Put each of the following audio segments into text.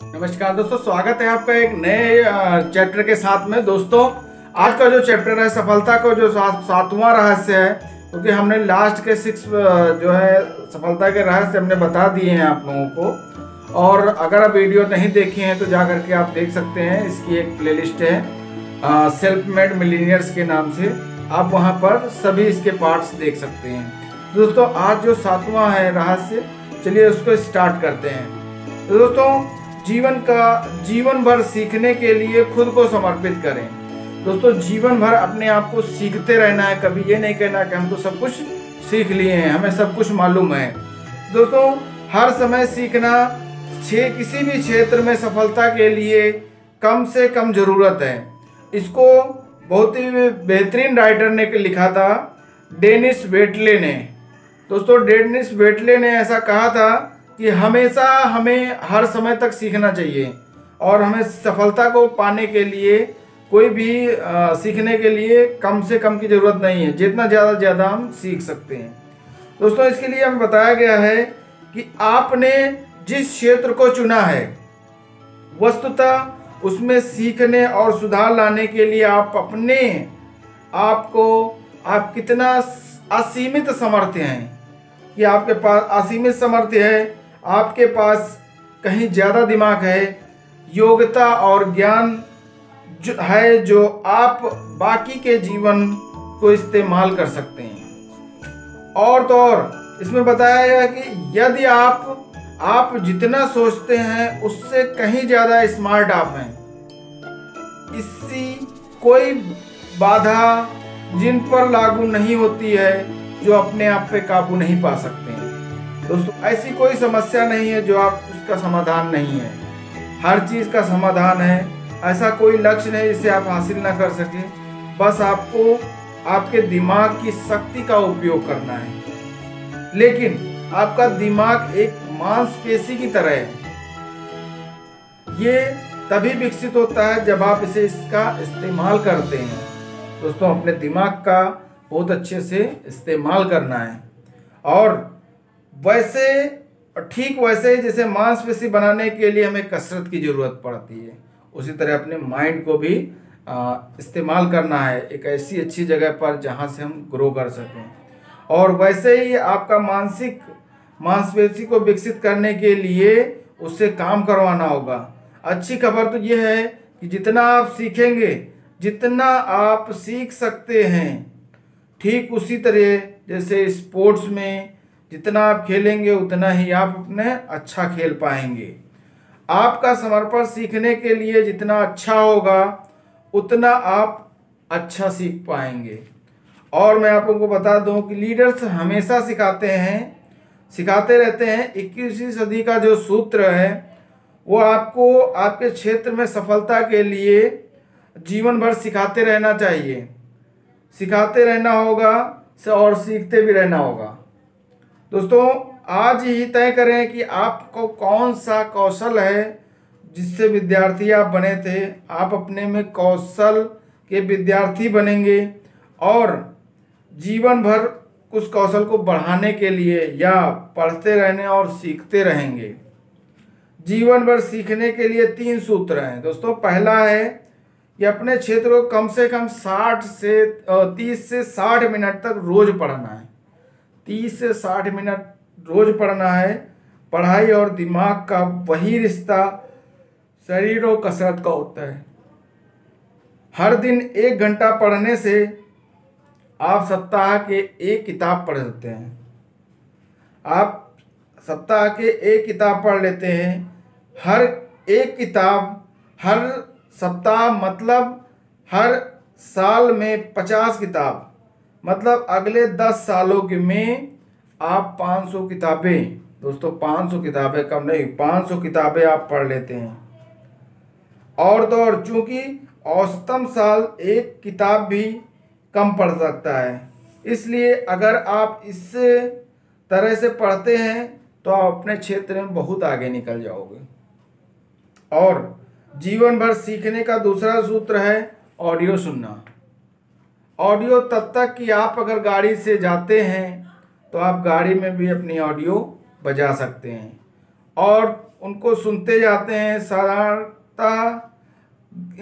नमस्कार दोस्तों, स्वागत है आपका एक नए चैप्टर के साथ में। दोस्तों, आज का जो चैप्टर है सफलता का जो सातवां रहस्य है, क्योंकि हमने लास्ट के 6 जो है सफलता के रहस्य हमने बता दिए हैं आप लोगों को। और अगर आप वीडियो नहीं देखे हैं तो जा करके आप देख सकते हैं। इसकी एक प्लेलिस्ट है सेल्फ मेड मिलीनियर्स के नाम से, आप वहां पर सभी इसके पार्ट्स देख सकते हैं। दोस्तों, आज जो सातवां है रहस्य, चलिए उसको स्टार्ट करते हैं। तो दोस्तों, जीवन भर सीखने के लिए खुद को समर्पित करें। दोस्तों, जीवन भर अपने आप को सीखते रहना है। कभी ये नहीं कहना कि हम तो सब कुछ सीख लिए हैं, हमें सब कुछ मालूम है। दोस्तों, हर समय सीखना किसी भी क्षेत्र में सफलता के लिए कम से कम जरूरत है। इसको बहुत ही बेहतरीन राइटर ने लिखा था, डेनिस वेटले ने। दोस्तों, डेनिस वेटले ने ऐसा कहा था कि हमेशा हमें हर समय तक सीखना चाहिए और हमें सफलता को पाने के लिए कोई भी सीखने के लिए कम से कम की ज़रूरत नहीं है, जितना ज़्यादा हम सीख सकते हैं। दोस्तों, इसके लिए हमें बताया गया है कि आपने जिस क्षेत्र को चुना है, वस्तुतः उसमें सीखने और सुधार लाने के लिए आप अपने आप कितना असीमित सामर्थ्य हैं कि आपके पास असीमित सामर्थ्य है। आपके पास कहीं ज़्यादा दिमाग है, योग्यता और ज्ञान जो आप बाकी के जीवन को इस्तेमाल कर सकते हैं। और तो और इसमें बताया गया कि यदि आप जितना सोचते हैं उससे कहीं ज़्यादा स्मार्ट आप हैं। इससी कोई बाधा जिन पर लागू नहीं होती है जो अपने आप पे काबू नहीं पा सकते हैं। दोस्तों, ऐसी कोई समस्या नहीं है जो आप उसका समाधान नहीं है। हर चीज़ का समाधान है। ऐसा कोई लक्ष्य नहीं जिसे आप हासिल ना कर सके। बस आपको आपके दिमाग की शक्ति का उपयोग करना है। लेकिन आपका दिमाग एक मांसपेशी की तरह है। ये तभी विकसित होता है जब आप इसका इस्तेमाल करते हैं। दोस्तों, अपने दिमाग का बहुत अच्छे से इस्तेमाल करना है। और ठीक वैसे ही जैसे मांसपेशी बनाने के लिए हमें कसरत की ज़रूरत पड़ती है, उसी तरह अपने माइंड को भी इस्तेमाल करना है एक ऐसी अच्छी जगह पर जहां से हम ग्रो कर सकें। और वैसे ही आपका मांसपेशी को विकसित करने के लिए उससे काम करवाना होगा। अच्छी खबर तो यह है कि जितना आप सीखेंगे, जितना आप सीख सकते हैं, ठीक उसी तरह जैसे स्पोर्ट्स में जितना आप खेलेंगे उतना ही आप अपने अच्छा खेल पाएंगे। आपका समर्पण सीखने के लिए जितना अच्छा होगा उतना आप अच्छा सीख पाएंगे। और मैं आप लोगों को बता दूं कि लीडर्स हमेशा सिखाते रहते हैं। 21वीं सदी का जो सूत्र है वो आपको आपके क्षेत्र में सफलता के लिए जीवन भर सिखाते रहना चाहिए। सिखाते रहना होगा और सीखते भी रहना होगा। दोस्तों, आज ही तय करें कि आपको कौन सा कौशल है जिससे विद्यार्थी आप बने थे। आप अपने में कौशल के विद्यार्थी बनेंगे और जीवन भर उस कौशल को बढ़ाने के लिए या पढ़ते रहने और सीखते रहेंगे। जीवन भर सीखने के लिए 3 सूत्र हैं। दोस्तों, पहला है कि अपने क्षेत्र को कम से कम 30 से 60 मिनट तक रोज पढ़ना है। 30 से 60 मिनट रोज पढ़ना है। पढ़ाई और दिमाग का वही रिश्ता शरीर और कसरत का होता है। हर दिन 1 घंटा पढ़ने से आप सप्ताह के 1 किताब पढ़ सकते हैं। आप सप्ताह के 1 किताब पढ़ लेते हैं। हर एक किताब हर सप्ताह मतलब हर साल में 50 किताब, मतलब अगले 10 सालों के में आप 500 किताबें, दोस्तों 500 किताबें कम नहीं, 500 किताबें आप पढ़ लेते हैं। और तो और चूंकि औसतन साल 1 किताब भी कम पढ़ सकता है, इसलिए अगर आप इस तरह से पढ़ते हैं तो आप अपने क्षेत्र में बहुत आगे निकल जाओगे। और जीवन भर सीखने का दूसरा सूत्र है ऑडियो सुनना। ऑडियो तब तक कि आप अगर गाड़ी से जाते हैं तो आप गाड़ी में भी अपनी ऑडियो बजा सकते हैं। और उनको सुनते जाते हैं। साधारणतः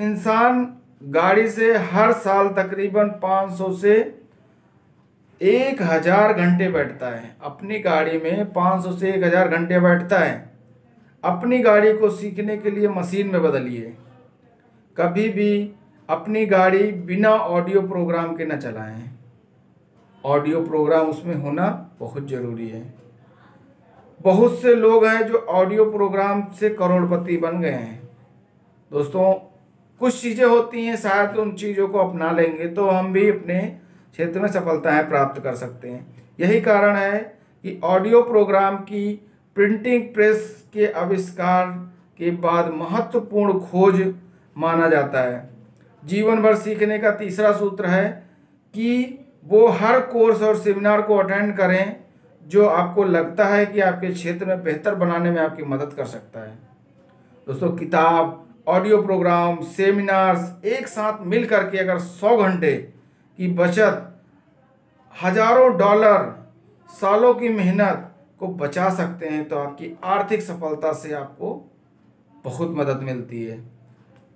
इंसान गाड़ी से हर साल तकरीबन 500 से 1000 घंटे बैठता है। अपनी गाड़ी में 500 से 1000 घंटे बैठता है। अपनी गाड़ी को सीखने के लिए मशीन में बदलिए। कभी भी अपनी गाड़ी बिना ऑडियो प्रोग्राम के न चलाएं। ऑडियो प्रोग्राम उसमें होना बहुत ज़रूरी है। बहुत से लोग हैं जो ऑडियो प्रोग्राम से करोड़पति बन गए हैं। दोस्तों, कुछ चीज़ें होती हैं, शायद उन चीज़ों को अपना लेंगे तो हम भी अपने क्षेत्र में सफलताएं प्राप्त कर सकते हैं। यही कारण है कि ऑडियो प्रोग्राम की प्रिंटिंग प्रेस के आविष्कार के बाद महत्वपूर्ण खोज माना जाता है। जीवन भर सीखने का तीसरा सूत्र है कि वो हर कोर्स और सेमिनार को अटेंड करें जो आपको लगता है कि आपके क्षेत्र में बेहतर बनाने में आपकी मदद कर सकता है। दोस्तों, किताब, ऑडियो प्रोग्राम, सेमिनार्स एक साथ मिल करके अगर 100 घंटे की बचत हजारों डॉलर, सालों की मेहनत को बचा सकते हैं तो आपकी आर्थिक सफलता से आपको बहुत मदद मिलती है।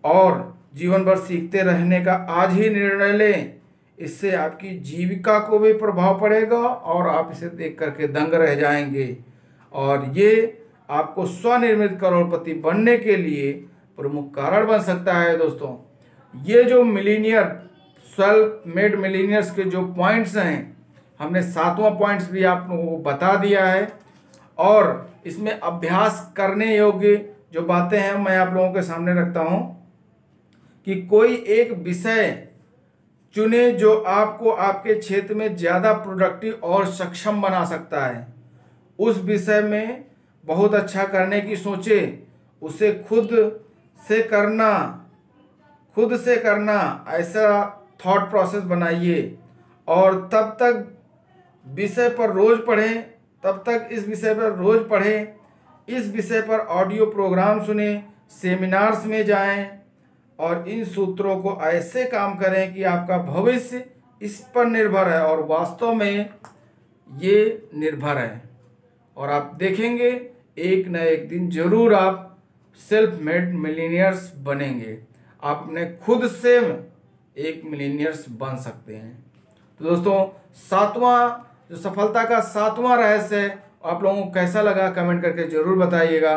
और जीवन भर सीखते रहने का आज ही निर्णय लें। इससे आपकी जीविका को भी प्रभाव पड़ेगा और आप इसे देख करके दंग रह जाएंगे। और ये आपको स्वनिर्मित करोड़पति बनने के लिए प्रमुख कारण बन सकता है। दोस्तों, ये जो मिलीनियर, सेल्फ मेड मिलीनियर्स के जो पॉइंट्स हैं, हमने 7वां पॉइंट्स भी आप लोगों को बता दिया है। और इसमें अभ्यास करने योग्य जो बातें हैं मैं आप लोगों के सामने रखता हूं कि कोई एक विषय चुने जो आपको आपके क्षेत्र में ज़्यादा प्रोडक्टिव और सक्षम बना सकता है। उस विषय में बहुत अच्छा करने की सोचे, उसे खुद से करना ऐसा थॉट प्रोसेस बनाइए। और तब तक विषय पर रोज़ पढ़ें, तब तक इस विषय पर रोज़ पढ़ें, इस विषय पर ऑडियो प्रोग्राम सुने, सेमिनार्स में जाएं और इन सूत्रों को ऐसे काम करें कि आपका भविष्य इस पर निर्भर है और वास्तव में ये निर्भर है। और आप देखेंगे एक न एक दिन जरूर आप सेल्फ मेड मिलीनियर्स बनेंगे। आप अपने खुद से एक मिलीनियर्स बन सकते हैं। तो दोस्तों, जो सफलता का 7वां रहस्य है, आप लोगों को कैसा लगा कमेंट करके ज़रूर बताइएगा।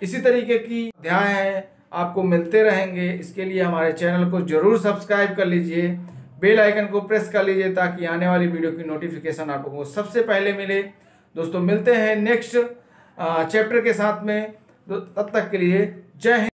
इसी तरीके की अध्याय हैं आपको मिलते रहेंगे। इसके लिए हमारे चैनल को ज़रूर सब्सक्राइब कर लीजिए, बेल आइकन को प्रेस कर लीजिए ताकि आने वाली वीडियो की नोटिफिकेशन आप लोगों को सबसे पहले मिले। दोस्तों, मिलते हैं नेक्स्ट चैप्टर के साथ में। तब तक के लिए जय हिंद।